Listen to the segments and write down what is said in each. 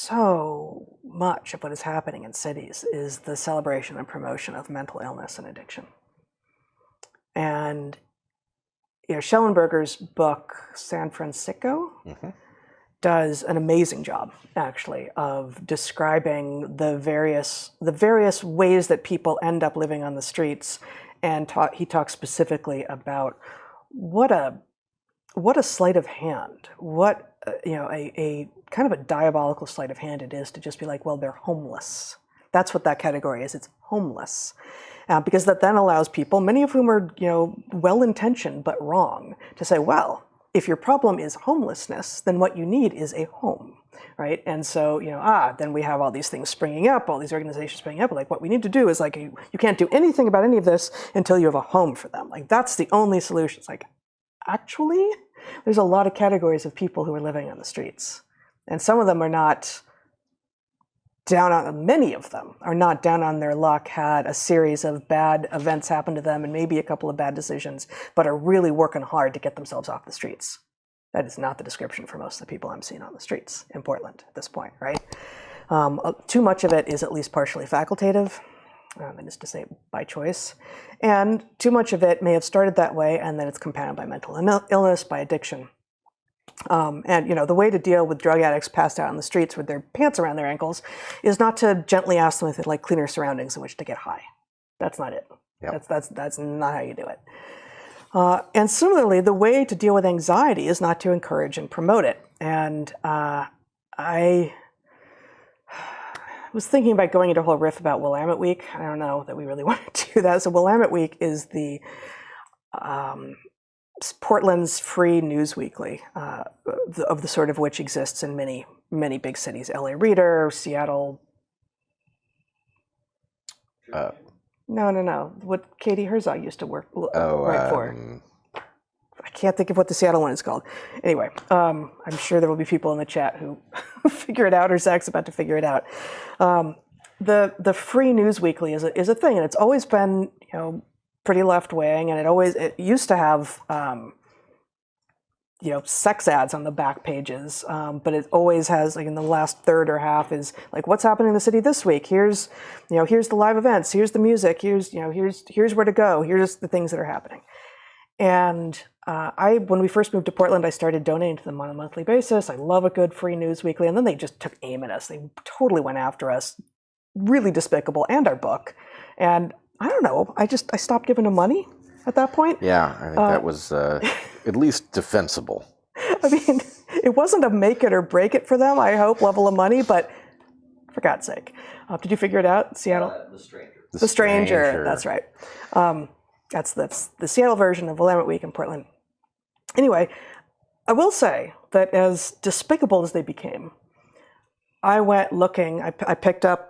so much of what is happening in cities is the celebration and promotion of mental illness and addiction. And Schellenberger's book, San Francisco, does an amazing job, actually, of describing the various ways that people end up living on the streets. And he talks specifically about what a sleight of hand, what a kind of a diabolical sleight of hand it is to just be like, well, they're homeless. That's what that category is. It's homeless. Because that then allows people, many of whom are well-intentioned but wrong, to say, well, if your problem is homelessness, then what you need is a home, right? And so, then we have all these things springing up, all these organizations springing up. Like, what we need to do is like, you can't do anything about any of this until you have a home for them. Like, that's the only solution. It's like, actually, there's a lot of categories of people who are living on the streets. And some of them are not many of them are not down on their luck, had a series of bad events happen to them and maybe a couple of bad decisions, but are really working hard to get themselves off the streets. That is not the description for most of the people I'm seeing on the streets in Portland at this point, right? Too much of it is at least partially facultative, that is to say by choice. And too much of it may have started that way and then it's compounded by mental illness, by addiction. And the way to deal with drug addicts passed out on the streets with their pants around their ankles is not to gently ask them if they'd like cleaner surroundings in which to get high. That's not it. Yep. That's not how you do it. And similarly, the way to deal with anxiety is not to encourage and promote it. And I was thinking about going into a whole riff about Willamette Week. I don't know that we really want to do that. So Willamette Week is the Portland's free news weekly, of the sort of which exists in many, many big cities. LA Reader, Seattle. No. What Katie Herzog used to write for. I can't think of what the Seattle one is called. Anyway, I'm sure there will be people in the chat who figure it out, or Zach's about to figure it out. The free news weekly is a thing, and it's always been, pretty left-wing, and it used to have sex ads on the back pages, but it always has, like, in the last third or half is like, what's happening in the city this week? Here's the live events, here's the music, here's where to go, here's the things that are happening. And when we first moved to Portland, I started donating to them on a monthly basis. I love a good free news weekly, and then they just took aim at us. They totally went after us, really despicable, and our book. And I don't know. I stopped giving them money at that point. Yeah, I think that was at least defensible. I mean, it wasn't a make it or break it for them, I hope, level of money, but for God's sake. Did you figure it out, Seattle? The Stranger. The Stranger, that's right. That's the Seattle version of Willamette Week in Portland. Anyway, I will say that as despicable as they became, I went looking, I picked up,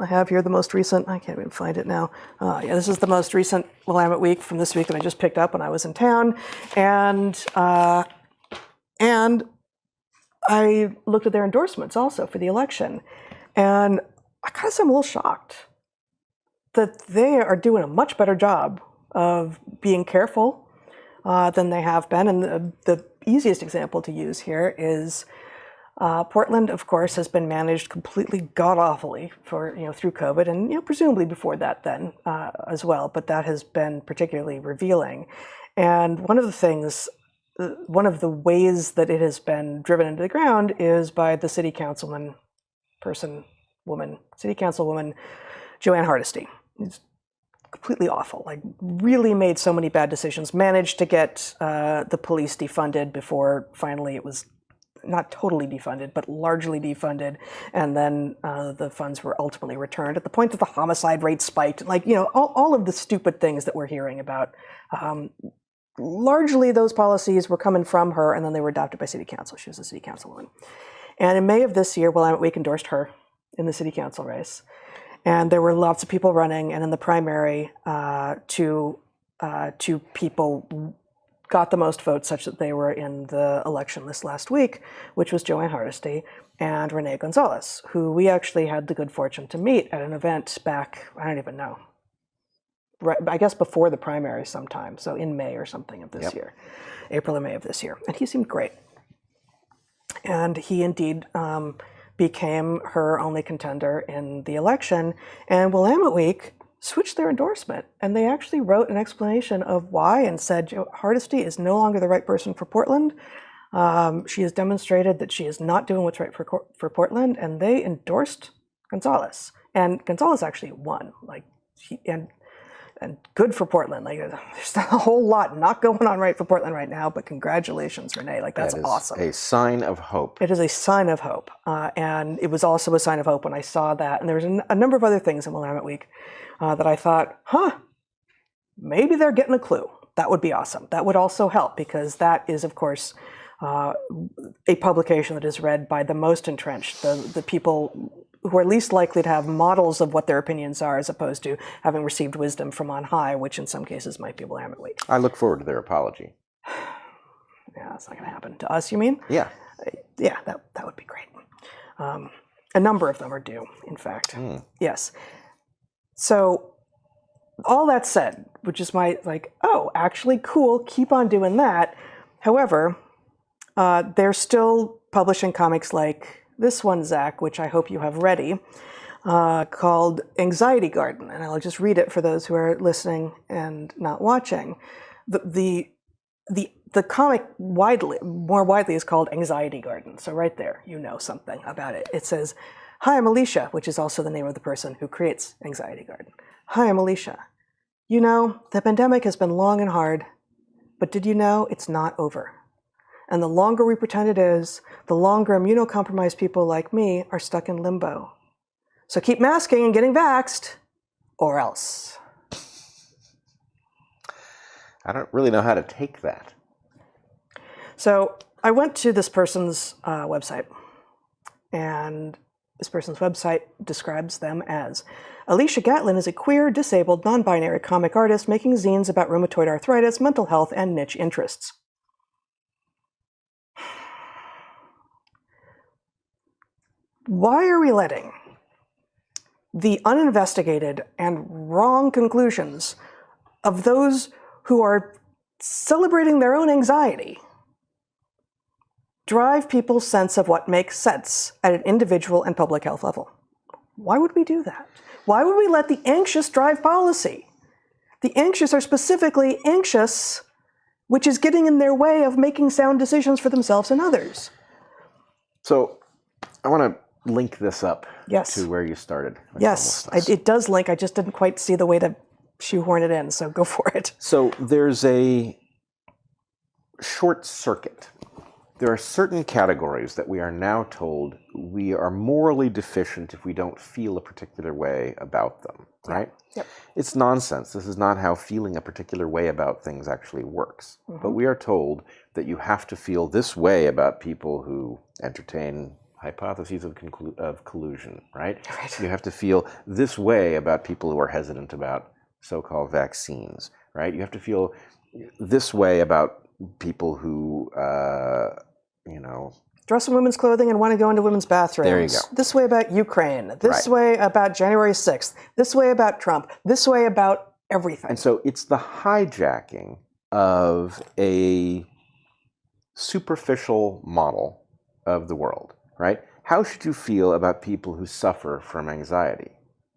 I have here the most recent, I can't even find it now. This is the most recent Willamette Week from this week that I just picked up when I was in town. And I looked at their endorsements also for the election. And I gotta say, I'm a little shocked that they are doing a much better job of being careful than they have been. And the easiest example to use here is Portland, of course, has been managed completely god-awfully for, through COVID, and, presumably before that then as well, but that has been particularly revealing. And one of the ways that it has been driven into the ground is by the city councilwoman, Joanne Hardesty. It's completely awful, like really made so many bad decisions, managed to get the police defunded before finally it was not totally defunded, but largely defunded. And then the funds were ultimately returned at the point that the homicide rate spiked. Like, all of the stupid things that we're hearing about. Largely those policies were coming from her, and then they were adopted by city council. She was a city councilwoman. And in May of this year, Willamette Week endorsed her in the city council race. And there were lots of people running, and in the primary, two people got the most votes such that they were in the election this last week, which was Joanne Hardesty and Renee Gonzalez, who we actually had the good fortune to meet at an event back, I don't even know, right, I guess before the primary sometime, so in May or something of this year, April or May of this year. And he seemed great. And he indeed became her only contender in the election. And Willamette Week switched their endorsement. And they actually wrote an explanation of why and said, Hardesty is no longer the right person for Portland. She has demonstrated that she is not doing what's right for Portland. And they endorsed Gonzalez. And Gonzalez actually won. And good for Portland. There's a whole lot not going on right for Portland right now, but congratulations, Renee. That's awesome. A sign of hope. It is a sign of hope. And it was also a sign of hope when I saw that. And there was a number of other things in Willamette Week that I thought, maybe they're getting a clue. That would be awesome. That would also help, because that is, of course, a publication that is read by the most entrenched, the people who are least likely to have models of what their opinions are, as opposed to having received wisdom from on high, which in some cases might be Willamette Week. I look forward to their apology. Yeah, that's not going to happen. To us, you mean? Yeah. Yeah, that would be great. A number of them are due, in fact. Yes. So all that said, which is my, actually cool, keep on doing that. However, they're still publishing comics like this one, Zach, which I hope you have ready, called Anxiety Garden. And I'll just read it for those who are listening and not watching. The comic more widely is called Anxiety Garden. So right there, you know something about it. It says, "Hi, I'm Alicia," which is also the name of the person who creates Anxiety Garden. "Hi, I'm Alicia. You know, the pandemic has been long and hard, but did you know it's not over? And the longer we pretend it is, the longer immunocompromised people like me are stuck in limbo. So keep masking and getting vaxxed, or else." I don't really know how to take that. So I went to this person's website, and this person's website describes them as, "Alicia Gatlin is a queer, disabled, non-binary comic artist making zines about rheumatoid arthritis, mental health, and niche interests." Why are we letting the uninvestigated and wrong conclusions of those who are celebrating their own anxiety drive people's sense of what makes sense at an individual and public health level? Why would we do that? Why would we let the anxious drive policy? The anxious are specifically anxious, which is getting in their way of making sound decisions for themselves and others. So I want to link this up Yes. to where you started. Yes, it does link. I just didn't quite see the way to shoehorn it in, so go for it. So there's a short circuit. There are certain categories that we are now told we are morally deficient if we don't feel a particular way about them, right? Yep. It's nonsense. This is not how feeling a particular way about things actually works. But we are told that you have to feel this way about people who entertain hypotheses of collusion, right? You have to feel this way about people who are hesitant about so-called vaccines, right? You have to feel this way about people who, dress in women's clothing and want to go into women's bathrooms. There you go. This way about Ukraine. This way about January 6th. This way about Trump. This way about everything. And so it's the hijacking of a superficial model of the world, right? How should you feel about people who suffer from anxiety?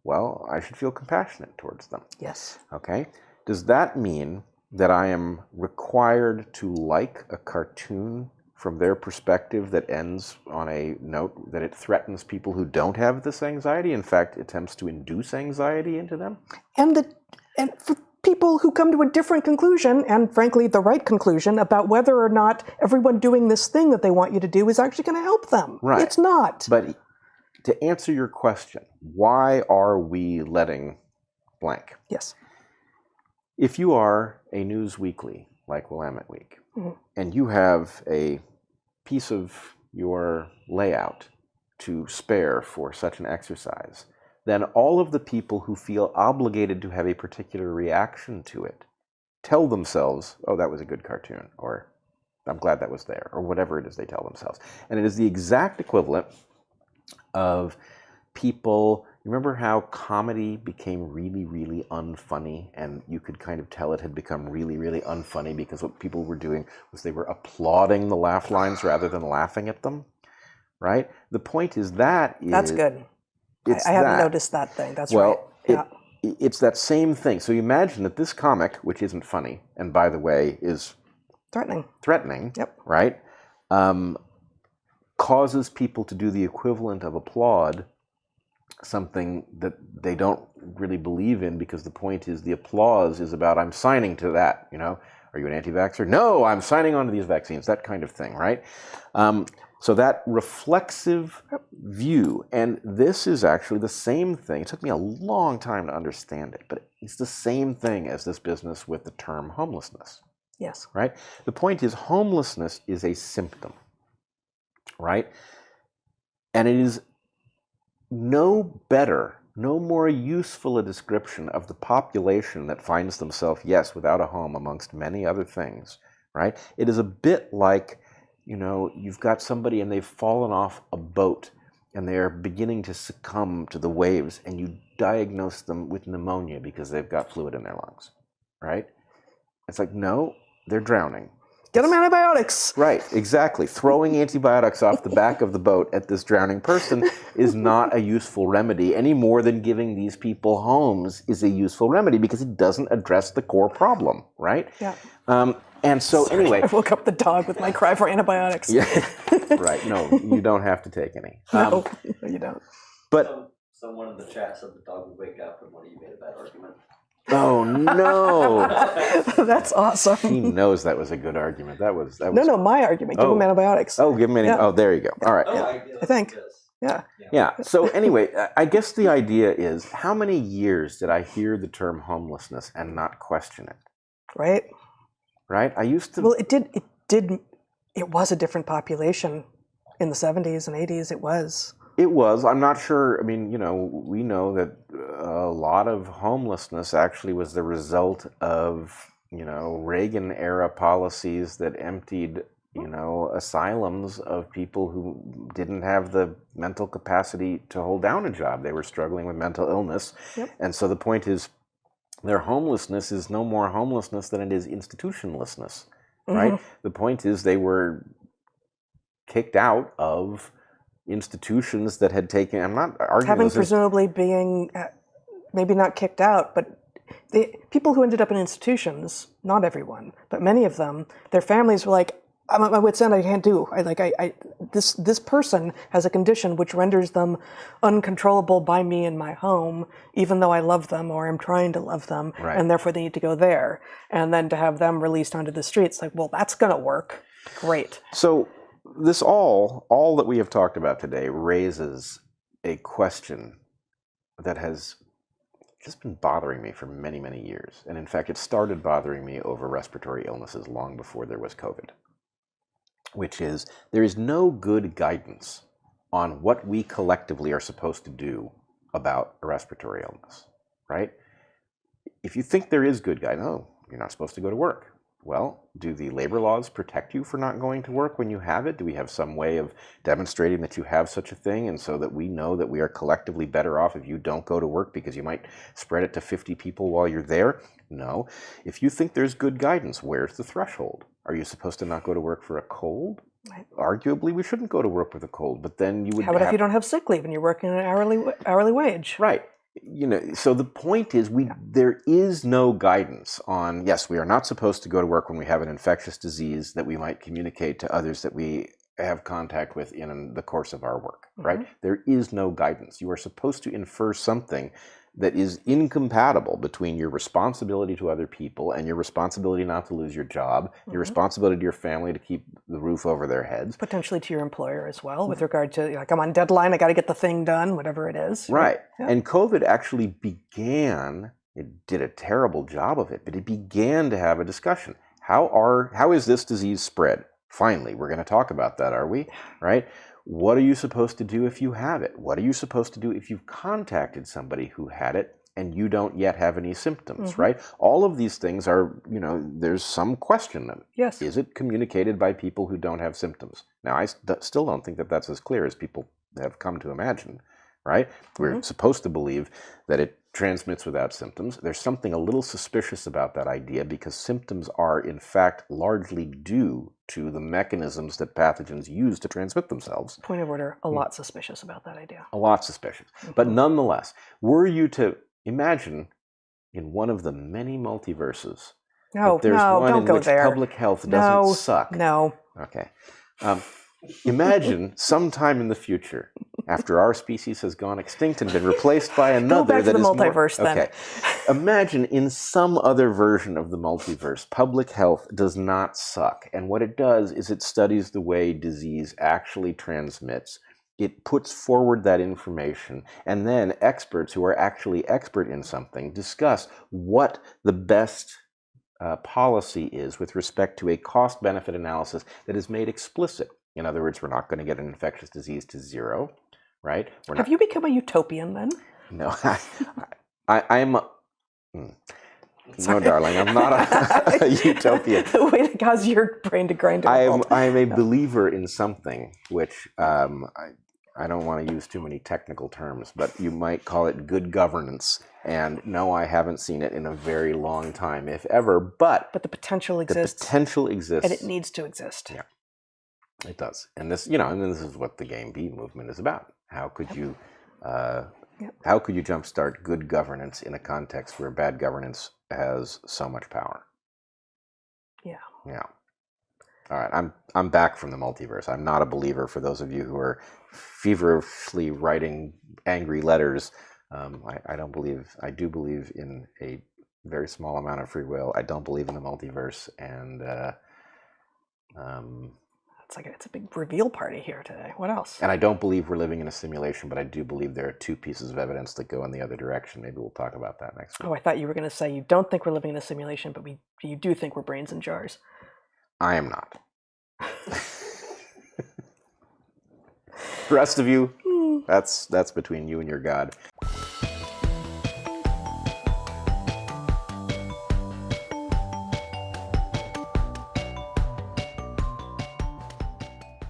Well, I should feel compassionate towards them. Yes. Okay? Does that mean that I am required to like a cartoon from their perspective that ends on a note that it threatens people who don't have this anxiety, in fact, attempts to induce anxiety into them? And for people who come to a different conclusion, and frankly, the right conclusion, about whether or not everyone doing this thing that they want you to do is actually going to help them. Right. It's not. But to answer your question, why are we letting blank? Yes. If you are a news weekly, like Willamette Week, and you have a piece of your layout to spare for such an exercise, then all of the people who feel obligated to have a particular reaction to it tell themselves, oh, that was a good cartoon, or I'm glad that was there, or whatever it is they tell themselves. And it is the exact equivalent of people. Remember how comedy became really, really unfunny, and you could kind of tell it had become really, really unfunny because what people were doing was they were applauding the laugh lines rather than laughing at them, right? The point is that That's good. I haven't noticed that thing. That's right. Yeah. It's that same thing. So you imagine that this comic, which isn't funny, and by the way is threatening, Yep. right, causes people to do the equivalent of applaud something that they don't really believe in, because the point is the applause is about, I'm signing to that, Are you an anti-vaxxer? No, I'm signing on to these vaccines, that kind of thing, right? So that reflexive view, and this is actually the same thing. It took me a long time to understand it, but it's the same thing as this business with the term homelessness. Yes. Right? The point is, homelessness is a symptom, right? And it is no better, no more useful a description of the population that finds themselves, yes, without a home amongst many other things, right? It is a bit like, you've got somebody and they've fallen off a boat and they're beginning to succumb to the waves, and you diagnose them with pneumonia because they've got fluid in their lungs, right? It's like, no, they're drowning. Get them antibiotics. Right, exactly. Throwing antibiotics off the back of the boat at this drowning person is not a useful remedy, any more than giving these people homes is a useful remedy, because it doesn't address the core problem, right? Yeah. And so anyway. I woke up the dog with my cry for antibiotics. Yeah, right. No, you don't have to take any. No, you don't. But someone in the chat said the dog would wake up and one of you made a bad argument. Oh no! That's awesome. He knows that was a good argument. That was No, my argument. Give him antibiotics. Oh, give him any. Yeah. Oh, there you go. All right. I think. Yeah. Yeah. So anyway, I guess the idea is, how many years did I hear the term homelessness and not question it? Right. Right. I used to. Well, it was a different population in the 70s and 80s. It was. It was. I'm not sure. I mean, we know that a lot of homelessness actually was the result of, Reagan-era policies that emptied, asylums of people who didn't have the mental capacity to hold down a job. They were struggling with mental illness. Yep. And so the point is, their homelessness is no more homelessness than it is institutionlessness, right? Mm-hmm. The point is, they were kicked out of institutions that had taken, I'm not arguing having presumably being maybe not kicked out, but the people who ended up in institutions, not everyone, but many of them, their families were like, I'm at my wit's end, I can't do. This person has a condition which renders them uncontrollable by me in my home, even though I love them or I'm trying to love them, right. And therefore they need to go there. And then to have them released onto the streets, like, well, that's gonna work. Great. So this all that we have talked about today raises a question that has just been bothering me for many, many years. And in fact, it started bothering me over respiratory illnesses long before there was COVID, which is, there is no good guidance on what we collectively are supposed to do about a respiratory illness, right? If you think there is good guidance, you're not supposed to go to work. Well, do the labor laws protect you for not going to work when you have it? Do we have some way of demonstrating that you have such a thing, and so that we know that we are collectively better off if you don't go to work because you might spread it to 50 people while you're there? No. If you think there's good guidance, where's the threshold? Are you supposed to not go to work for a cold? Right. Arguably, we shouldn't go to work with a cold, but then you would. How about if you don't have sick leave and you're working an hourly wage? Right. So the point is, there is no guidance on, yes, we are not supposed to go to work when we have an infectious disease that we might communicate to others that we have contact with in the course of our work, right? Mm-hmm. There is no guidance. You are supposed to infer something that is incompatible between your responsibility to other people and your responsibility not to lose your job, mm-hmm. your responsibility to your family to keep the roof over their heads. Potentially to your employer as well, with regard to, like, I'm on deadline, I got to get the thing done, whatever it is. Right. Yeah. And COVID actually began, it did a terrible job of it, but it began to have a discussion. How is this disease spread? Finally, we're going to talk about that, are we? Right? What are you supposed to do if you have it? What are you supposed to do if you've contacted somebody who had it and you don't yet have any symptoms, mm-hmm. right? All of these things are, there's some question. Yes. Is it communicated by people who don't have symptoms? Now, I still don't think that that's as clear as people have come to imagine, right? Mm-hmm. We're supposed to believe that it transmits without symptoms. There's something a little suspicious about that idea because symptoms are, in fact, largely due to the mechanisms that pathogens use to transmit themselves. Point of order, a lot suspicious about that idea. A lot suspicious. But nonetheless, were you to imagine in one of the many multiverses No, that there's one don't in go which there. public health doesn't suck. No. Okay. Imagine sometime in the future, after our species has gone extinct and been replaced by another back to that the is multiverse, more, then. Okay. Imagine in some other version of the multiverse, public health does not suck. And what it does is it studies the way disease actually transmits. It puts forward that information, and then experts who are actually expert in something discuss what the best policy is with respect to a cost-benefit analysis that is made explicit. In other words, we're not going to get an infectious disease to zero, right? Have you become a utopian then? No, I'm. No, darling, I'm not a utopian. The way that caused your brain to grind to a halt. I am a believer in something which I don't want to use too many technical terms, but you might call it good governance. And no, I haven't seen it in a very long time, if ever. But the potential exists. The potential exists, and it needs to exist. Yeah, it does. And this, and this is what the Game B movement is about. How could you, how could you jumpstart good governance in a context where bad governance has so much power? Yeah. Yeah. All right, I'm back from the multiverse. I'm not a believer. For those of you who are feverishly writing angry letters, I don't believe. I do believe in a very small amount of free will. I don't believe in the multiverse, and it's a big reveal party here today. What else? And I don't believe we're living in a simulation, but I do believe there are two pieces of evidence that go in the other direction. Maybe we'll talk about that next week. Oh, I thought you were going to say you don't think we're living in a simulation, but you do think we're brains in jars. I am not. The rest of you, that's between you and your God.